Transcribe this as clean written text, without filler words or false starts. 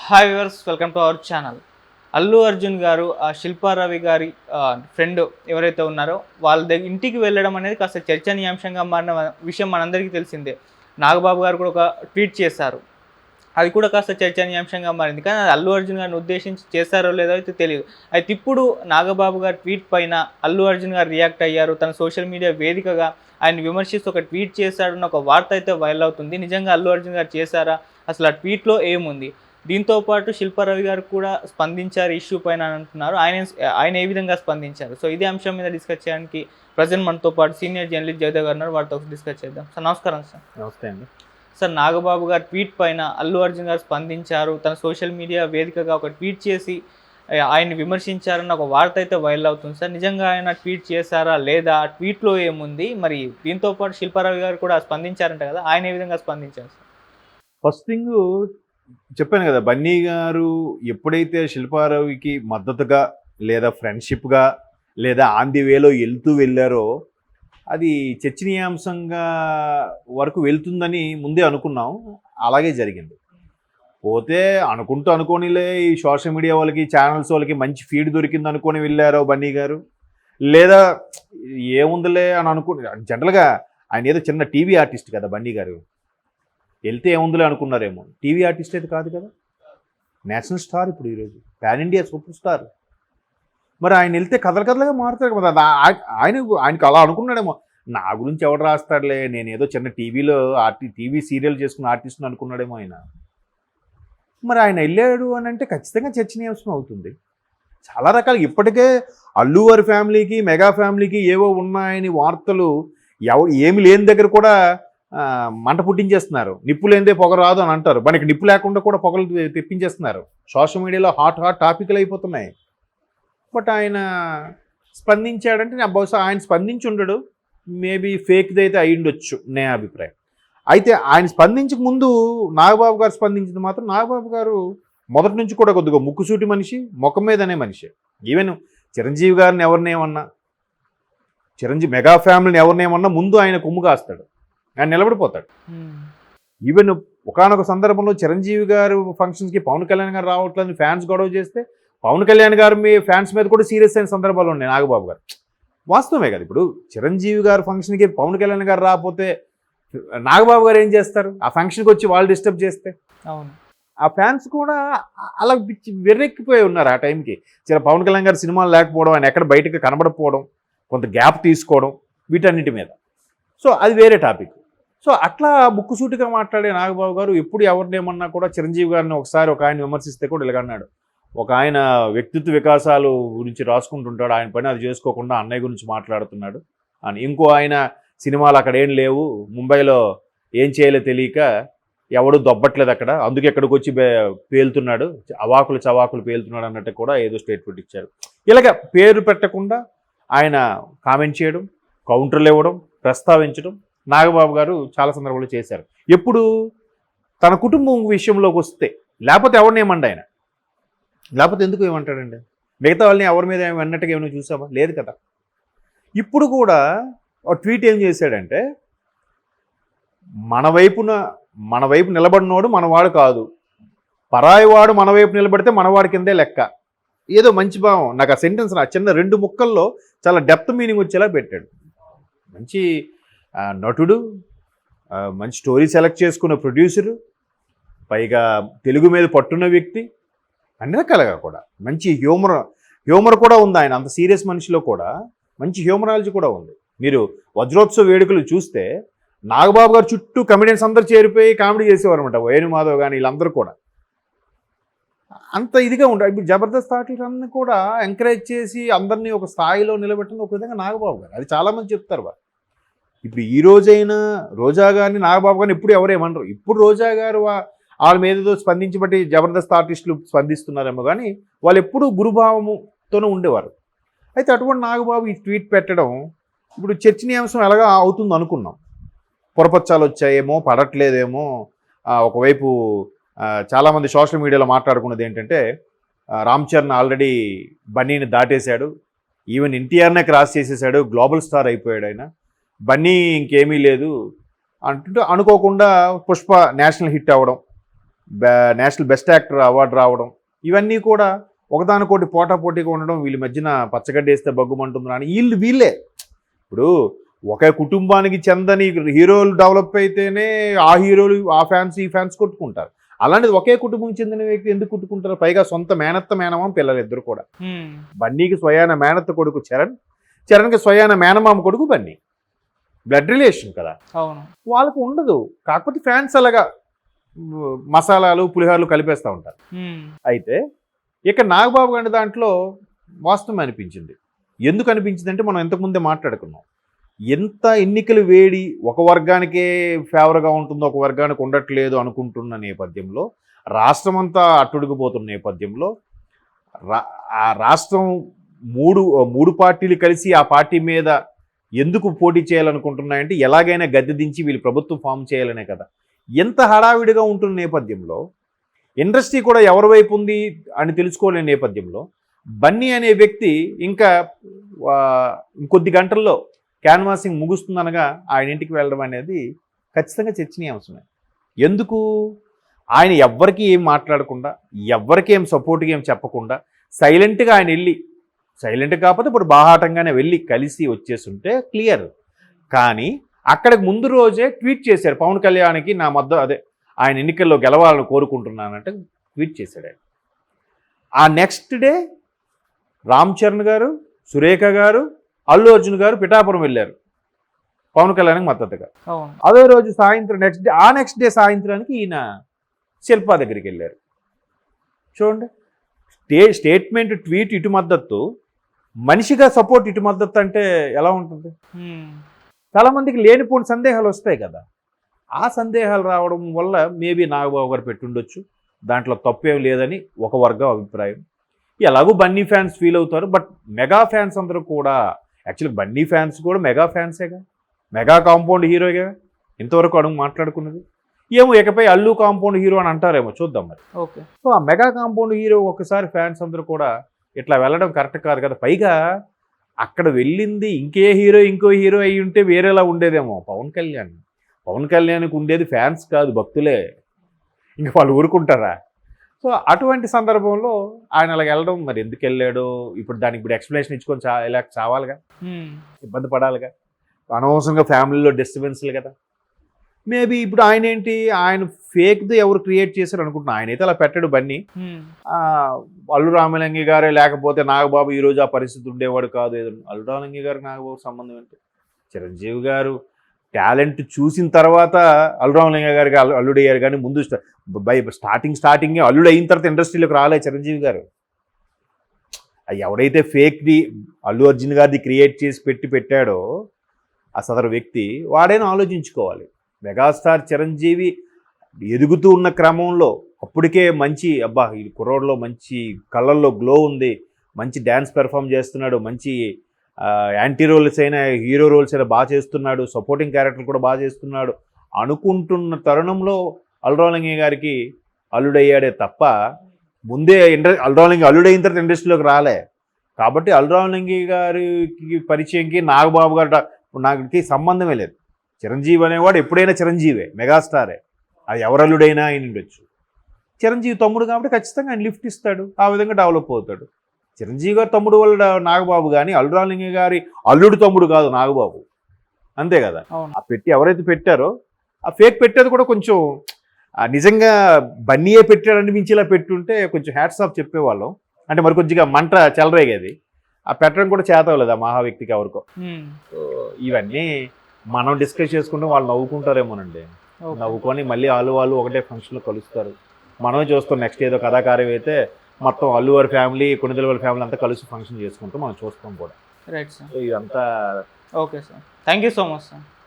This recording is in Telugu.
Hi viewers, welcome to our channel. Allu Arjun గారు శిల్పా రవి గారి ఫ్రెండ్ ఎవరైతే ఉన్నారో వాళ్ళ ఇంటికి వెళ్ళడం అనేది కాస్త చర్చనీయాంశంగా మారిన విషయం మనందరికీ తెలిసిందే. నాగబాబు గారు కూడా ఒక ట్వీట్ చేశారు. అది కూడా కాస్త చర్చనీయాంశంగా మారింది. కానీ అది అల్లు అర్జున్ గారిని ఉద్దేశించి చేశారో లేదో అయితే తెలియదు. అయితే ఇప్పుడు నాగబాబు గారి ట్వీట్ పైన అల్లు అర్జున్ గారు రియాక్ట్ అయ్యారు. తన సోషల్ మీడియా వేదికగా ఆయన విమర్శిస్తూ ఒక ట్వీట్ చేశాడన్న ఒక వార్త అయితే వైరల్ అవుతుంది. నిజంగా అల్లు అర్జున్ గారు చేశారా? అసలు ఆ ట్వీట్లో ఏముంది? దీంతో పాటు శిల్పా రవి గారు కూడా స్పందించారు ఇష్యూ పైన అని అంటున్నారు. ఆయన ఏ విధంగా స్పందించారు? సో ఇదే అంశం మీద డిస్కస్ చేయడానికి ప్రజెంట్ మనతో పాటు సీనియర్ జర్నలిస్ట్ జయదేవ్ గారు ఉన్నారు. వారితో డిస్కస్ చేద్దాం. సార్ నమస్కారం. సార్ నమస్తే అండి. సార్, నాగబాబు గారు ట్వీట్ పైన అల్లు అర్జున్ గారు స్పందించారు. తన సోషల్ మీడియా వేదికగా ఒక ట్వీట్ చేసి ఆయన్ని విమర్శించారన్న ఒక వార్త అయితే వైరల్ అవుతుంది. సార్, నిజంగా ఆయన ట్వీట్ చేశారా లేదా? ఆ ట్వీట్లో ఏముంది? మరి దీంతో పాటు శిల్పా రవి గారు కూడా స్పందించారంట కదా, ఆయన ఏ విధంగా స్పందించారు సార్? ఫస్ట్ థింగ్ చెప్పాను కదా, బన్నీ గారు ఎప్పుడైతే శిల్పారవికి మద్దతుగా లేదా ఫ్రెండ్షిప్గా లేదా ఆన్ ది వేలో వెళ్ళారో అది చర్చనీయాంశంగా వరకు వెళ్తుందని ముందే అనుకున్నాం. అలాగే జరిగింది. పోతే అనుకోనిలే ఈ సోషల్ మీడియా వాళ్ళకి, ఛానల్స్ వాళ్ళకి మంచి ఫీడ్ దొరికింది అనుకొని వెళ్ళారో బన్నీ గారు, లేదా ఏముందిలే అని జనరల్గా ఆయన ఏదో చిన్న టీవీ ఆర్టిస్ట్ కదా బన్నీ గారు, వెళ్తే ఏముందిలే అనుకున్నారేమో. టీవీ ఆర్టిస్ట్ అయితే కాదు కదా, నేషనల్ స్టార్. ఇప్పుడు ఈరోజు పాన్ ఇండియా సూపర్ స్టార్. మరి ఆయన వెళ్తే కథలుగా మారుతారు కదా. ఆయనకు అలా అనుకున్నాడేమో, నా గురించి ఎవడు రాస్తాడులే, నేను ఏదో చిన్న టీవీలో టీవీ సీరియల్ చేసుకున్న ఆర్టిస్ట్ని అనుకున్నాడేమో ఆయన. మరి ఆయన వెళ్ళాడు అని అంటే ఖచ్చితంగా చర్చనీయాంశం అవుతుంది. చాలా రకాలు ఇప్పటికే అల్లు వారి ఫ్యామిలీకి, మెగా ఫ్యామిలీకి ఏవో ఉన్నాయని వార్తలు ఏమి లేని దగ్గర కూడా మంట పుట్టించేస్తున్నారు. నిప్పు లేనిదే పొగ రాదు అని అంటారు. మనకి నిప్పు లేకుండా కూడా పొగలు తెప్పించేస్తున్నారు. సోషల్ మీడియాలో హాట్ టాపిక్లు అయిపోతున్నాయి. బట్ ఆయన స్పందించాడంటే బహుశా ఆయన స్పందించి ఉండడు, మేబీ ఫేక్ది అయితే అయ్యుండొచ్చు నా అభిప్రాయం. అయితే ఆయన స్పందించక ముందు నాగబాబు గారు స్పందించింది మాత్రం, నాగబాబు గారు మొదటి నుంచి కూడా కొద్దిగా ముక్కుసూటి మనిషి, ముఖం మీదనే మనిషి. ఈవెన్ చిరంజీవి గారిని ఎవరినేమన్నా, మెగా ఫ్యామిలీని ఎవరినేమన్నా ముందు ఆయన కొమ్ము కాస్తాడు, ఆయన నిలబడిపోతాడు. ఈవెన్ ఒకానొక సందర్భంలో చిరంజీవి గారు ఫంక్షన్స్కి పవన్ కళ్యాణ్ గారు రావట్లేదు ఫ్యాన్స్ గొడవ చేస్తే పవన్ కళ్యాణ్ గారు మీ ఫ్యాన్స్ మీద కూడా సీరియస్ అయిన సందర్భాలు ఉన్నాయి నాగబాబు గారు. వాస్తవమే కదా. ఇప్పుడు చిరంజీవి గారు ఫంక్షన్కి పవన్ కళ్యాణ్ గారు రాకపోతే నాగబాబు గారు ఏం చేస్తారు? ఆ ఫంక్షన్కి వచ్చి వాళ్ళు డిస్టర్బ్ చేస్తే అవును, ఆ ఫ్యాన్స్ కూడా అలా వెర్రెక్కిపోయి ఉన్నారు ఆ టైంకి. పవన్ కళ్యాణ్ గారు సినిమాలు లేకపోవడం, ఆయన ఎక్కడ బయటకు కనబడకపోవడం, కొంత గ్యాప్ తీసుకోవడం, వీటన్నిటి మీద. సో అది వేరే టాపిక్. సో అట్లా ముక్కుసూటిగా మాట్లాడే నాగబాబు గారు ఎప్పుడు ఎవరినేమన్నా కూడా చిరంజీవి గారిని ఒకసారి ఒక ఆయన విమర్శిస్తే కూడా ఇలాగన్నాడు. ఒక ఆయన వ్యక్తిత్వ వికాసాలు గురించి రాసుకుంటుంటాడు, ఆయన పని అది చేసుకోకుండా అన్నయ్య గురించి మాట్లాడుతున్నాడు అని. ఇంకో ఆయన సినిమాలు అక్కడ ఏం లేవు, ముంబైలో ఏం చేయాలో తెలియక ఎవడు దొబ్బట్లేదు అక్కడ, అందుకే ఎక్కడికి వచ్చి పేలుతున్నాడు, చవాకులు పేలుతున్నాడు అన్నట్టు కూడా ఏదో స్టేట్మెంట్ ఇచ్చారు. ఇలాగ పేరు పెట్టకుండా ఆయన కామెంట్ చేయడం, కౌంటర్లు ఇవ్వడం, ప్రస్తావించడం నాగబాబు గారు చాలా సందర్భాల్లో చేశారు. ఎప్పుడు తన కుటుంబం విషయంలోకి వస్తే, లేకపోతే ఎవరినేమండి ఆయన, లేకపోతే ఎందుకు ఏమంటాడండి? మిగతా వాళ్ళని ఎవరి మీద అన్నట్టుగా ఏమైనా చూసావా? లేదు కదా. ఇప్పుడు కూడా ట్వీట్ ఏం చేశాడంటే, మన వైపు నిలబడినోడు మనవాడు కాదు, పరాయివాడు మన వైపు నిలబడితే మనవాడి కిందే లెక్క. ఏదో మంచి భావం. నాకు ఆ సెంటెన్స్ నా చిన్న 2 ముక్కల్లో చాలా డెప్త్ మీనింగ్ వచ్చేలా పెట్టాడు. మంచి నటుడు, మంచి స్టోరీ సెలెక్ట్ చేసుకున్న ప్రొడ్యూసరు, పైగా తెలుగు మీద పట్టున్న వ్యక్తి, అన్ని రకాలుగా కూడా మంచి హ్యూమర్ కూడా ఉంది. ఆయన అంత సీరియస్ మనిషిలో కూడా మంచి హ్యూమరాలజీ కూడా ఉంది. మీరు వజ్రోత్సవ వేడుకలు చూస్తే నాగబాబు గారు చుట్టూ కమెడియన్స్ అందరూ చేరిపోయి కామెడీ చేసేవారు అనమాట. వేణుమాధవ్ కానీ వీళ్ళందరూ కూడా అంత ఇదిగా ఉంటారు. ఇప్పుడు జబర్దస్త్ ఆటలన్నీ కూడా ఎంకరేజ్ చేసి అందరినీ ఒక స్థాయిలో నిలబెట్టిన ఒక విధంగా నాగబాబు గారు. అది చాలామంది చెప్తారు వారు. ఇప్పుడు ఈ రోజైనా రోజా గారిని, నాగబాబు గారిని ఎప్పుడు ఎవరేమనరు. ఇప్పుడు రోజా గారు వాళ్ళ మీద ఏదో స్పందించబట్టి జబర్దస్త్ ఆర్టిస్టులు స్పందిస్తున్నారేమో, కానీ వాళ్ళు ఎప్పుడూ గురుభావముతోనే ఉండేవారు. అయితే అటువంటి నాగబాబు ఈ ట్వీట్ పెట్టడం ఇప్పుడు చర్చనీయాంశం ఎలాగా అవుతుంది అనుకున్నాం. పొరపచ్చాలు వచ్చాయేమో, పడట్లేదేమో. ఒకవైపు చాలామంది సోషల్ మీడియాలో మాట్లాడుకున్నది ఏంటంటే, రామ్ చరణ్ ఆల్రెడీ బన్నీని దాటేశాడు, ఈవెన్ ఎన్టీఆర్నే క్రాస్ చేసేసాడు, గ్లోబల్ స్టార్ అయిపోయాడు ఆయన, బన్నీ ఇంకేమీ లేదు అంటుంటే అనుకోకుండా పుష్ప నేషనల్ హిట్ అవ్వడం, నేషనల్ బెస్ట్ యాక్టర్ అవార్డు రావడం, ఇవన్నీ కూడా ఒకదానికోటి పోటాపోటీగా ఉండడం, వీళ్ళ మధ్యన పచ్చగడ్డి వేస్తే బగ్గుమంటుంది అని వీళ్ళే ఇప్పుడు ఒకే కుటుంబానికి చెందని హీరోలు డెవలప్ అయితేనే ఆ హీరోలు ఆ ఫ్యాన్స్ ఈ ఫ్యాన్స్ కొట్టుకుంటారు. అలాంటిది ఒకే కుటుంబం చెందిన వ్యక్తి ఎందుకు కొట్టుకుంటారు? పైగా సొంత మేనత్త మేనమామ పిల్లలు ఇద్దరు కూడా. బన్నీకి స్వయాన మేనత్త కొడుకు చరణ్కి స్వయాన మేనమామ కొడుకు బన్నీ. బ్లడ్ రిలేషన్ కదా, అవును. వాళ్ళకు ఉండదు. కాకపోతే ఫ్యాన్స్ అలాగా మసాలాలు పులిహోరలు కలిపేస్తూ ఉంటారు. అయితే ఇక నాగబాబు గారి దాంట్లో వాస్తవం అనిపించింది. ఎందుకు అనిపించింది అంటే, మనం ఇంతకుముందే మాట్లాడుకున్నాం, ఎంత ఎన్నికలు వేడి ఒక వర్గానికే ఫేవర్గా ఉంటుందో ఒక వర్గానికి ఉండట్లేదు అనుకుంటున్న నేపథ్యంలో, రాష్ట్రం అంతా అట్టుడికిపోతున్న నేపథ్యంలో, ఆ రాష్ట్రం మూడు పార్టీలు కలిసి ఆ పార్టీ మీద ఎందుకు పోటీ చేయాలనుకుంటున్నాయంటే, ఎలాగైనా గద్దె దించి వీళ్ళు ప్రభుత్వం ఫామ్ చేయాలనే కదా. ఎంత హడావిడిగా ఉంటున్న నేపథ్యంలో, ఇండస్ట్రీ కూడా ఎవరి వైపు ఉంది అని తెలుసుకోలేని నేపథ్యంలో, బన్నీ అనే వ్యక్తి ఇంకా ఇంకొద్ది గంటల్లో క్యాన్వాసింగ్ ముగుస్తుందనగా ఆయన ఇంటికి వెళ్ళడం అనేది ఖచ్చితంగా చర్చనీయాంశమే. ఎందుకు? ఆయన ఎవ్వరికీ ఏం మాట్లాడకుండా, ఎవ్వరికి ఏం సపోర్ట్గా ఏం చెప్పకుండా సైలెంట్గా ఆయన వెళ్ళి, సైలెంట్ కాకపోతే ఇప్పుడు బాహాటంగానే వెళ్ళి కలిసి వచ్చేస్తుంటే క్లియర్. కానీ అక్కడికి ముందు రోజే ట్వీట్ చేశారు, పవన్ కళ్యాణ్కి నా ఆయన ఎన్నికల్లో గెలవాలని కోరుకుంటున్నానంటే ట్వీట్ చేశాడు ఆయన. ఆ నెక్స్ట్ డే రామ్ చరణ్ గారు, సురేఖ గారు, అల్లు అర్జున్ గారు పిఠాపురం వెళ్ళారు పవన్ కళ్యాణ్కి మద్దతుగా. అదే రోజు సాయంత్రం నెక్స్ట్ డే సాయంత్రానికి ఈయన శిల్పా దగ్గరికి వెళ్ళారు. చూడండి, స్టేట్మెంట్ ట్వీట్ ఇటు మద్దతు, మనిషిగా సపోర్ట్ ఇటు మద్దతు అంటే ఎలా ఉంటుంది? చాలామందికి లేనిపోని సందేహాలు వస్తాయి కదా. ఆ సందేహాలు రావడం వల్ల మేబీ నాగబాబు గారు పెట్టుండొచ్చు, దాంట్లో తప్పేం లేదని ఒక వర్గం అభిప్రాయం. ఎలాగో బన్నీ ఫ్యాన్స్ ఫీల్ అవుతారు, బట్ మెగా ఫ్యాన్స్ అందరూ కూడా, యాక్చువల్లీ బన్నీ ఫ్యాన్స్ కూడా మెగా ఫ్యాన్సేగా, మెగా కాంపౌండ్ హీరోగా ఇంతవరకు అడుగు మాట్లాడుకున్నది. ఏమో ఇకపై అల్లు కాంపౌండ్ హీరో అని అంటారేమో, చూద్దాం మరి. ఓకే. సో ఆ మెగా కాంపౌండ్ హీరో ఒకసారి ఫ్యాన్స్ అందరూ కూడా ఇట్లా వెళ్ళడం కరెక్ట్ కాదు కదా. పైగా అక్కడ వెళ్ళింది ఇంకో హీరో అయి ఉంటే వేరేలా ఉండేదేమో. పవన్ కళ్యాణ్కి ఉండేది ఫ్యాన్స్ కాదు, భక్తులే. ఇంక వాళ్ళు ఊరుకుంటారా? సో అటువంటి సందర్భంలో ఆయన అలా వెళ్ళడం, మరి ఎందుకు వెళ్ళాడో ఇప్పుడు దానికి ఇప్పుడు ఎక్స్ప్లెనేషన్ ఇచ్చుకొని ఇలా చావాలిగా, ఇబ్బంది పడాలిగా, అనవసరంగా ఫ్యామిలీలో డిస్టర్బెన్స్లు కదా. మేబీ ఇప్పుడు ఆయన ఫేక్ది ఎవరు క్రియేట్ చేశారు అనుకుంటున్నా. ఆయన అయితే అలా పెట్టాడు బన్నీ. అల్లు రామలింగి గారే లేకపోతే నాగబాబు ఈరోజు ఆ పరిస్థితి ఉండేవాడు కాదు. అల్లు రామలింగి గారికి నాగబాబు సంబంధం ఏంటి? చిరంజీవి గారు టాలెంట్ చూసిన తర్వాత అల్లు రామలింగి గారికి అల్లుడు అయ్యారు, కానీ ముందు స్టార్టింగే అల్లుడు అయిన తర్వాత ఇండస్ట్రీలోకి రాలే చిరంజీవి గారు. ఎవడైతే ఫేక్ది అల్లు అర్జున్ గారిది క్రియేట్ చేసి పెట్టాడో ఆ సదరు వ్యక్తి, వాడైనా ఆలోచించుకోవాలి. మెగాస్టార్ చిరంజీవి ఎదుగుతూ ఉన్న క్రమంలో అప్పటికే మంచి ఈ కుర్రోడ్లో మంచి కళ్ళల్లో గ్లో ఉంది, మంచి డ్యాన్స్ పెర్ఫామ్ చేస్తున్నాడు, మంచి యాంటీ రోల్స్ అయినా హీరో రోల్స్ అయినా బాగా చేస్తున్నాడు, సపోర్టింగ్ క్యారెక్టర్ కూడా బాగా చేస్తున్నాడు అనుకుంటున్న తరుణంలో అల్లు రామలింగి గారికి అల్లుడయ్యాడే తప్ప ముందే అల్లు రామలింగి అల్లుడైన తర్వాత ఇండస్ట్రీలోకి రాలే. కాబట్టి అల్లు రామలింగి గారికి పరిచయంకి నాగబాబు గారికి సంబంధమే లేదు. చిరంజీవి అనేవాడు ఎప్పుడైనా చిరంజీవే, మెగాస్టారే. అది ఎవరల్లుడైనా ఆయన ఉండొచ్చు. చిరంజీవి తమ్ముడు కాబట్టి ఖచ్చితంగా ఆయన లిఫ్ట్ ఇస్తాడు, ఆ విధంగా డెవలప్ అవుతాడు. చిరంజీవి గారి తమ్ముడు వల్ల నాగబాబు కానీ అల్లు రామలింగి గారి అల్లుడు తమ్ముడు కాదు నాగబాబు, అంతే కదా. ఆ ఎవరైతే పెట్టారో ఆ ఫేక్ పెట్టేది కూడా కొంచెం నిజంగా బన్నీయే పెట్టాడని మించి ఇలా పెట్టుంటే కొంచెం హ్యాట్స్ ఆఫ్ చెప్పేవాళ్ళం. అంటే మరి కొద్దిగా మంట చెలరేగేది. ఆ పెట్టడం కూడా చేతవలేదు ఆ మహా వ్యక్తికి ఎవరికో. ఇవన్నీ మనం డిస్కస్ చేసుకుంటే వాళ్ళు నవ్వుకుంటారేమోనండి. నవ్వుకొని మళ్ళీ వాళ్ళు ఒకటే ఫంక్షన్లో కలుస్తారు. మనమే చూస్తాం నెక్స్ట్ ఏదో కథాకార్యం అయితే మొత్తం అల్లు వారి ఫ్యామిలీ, కొణిదెల వారి ఫ్యామిలీ అంతా కలిసి ఫంక్షన్ చేసుకుంటాం, మనం చూస్తాం కూడా. Right sir. సో ఇదంతా okay sir, thank you so much sir.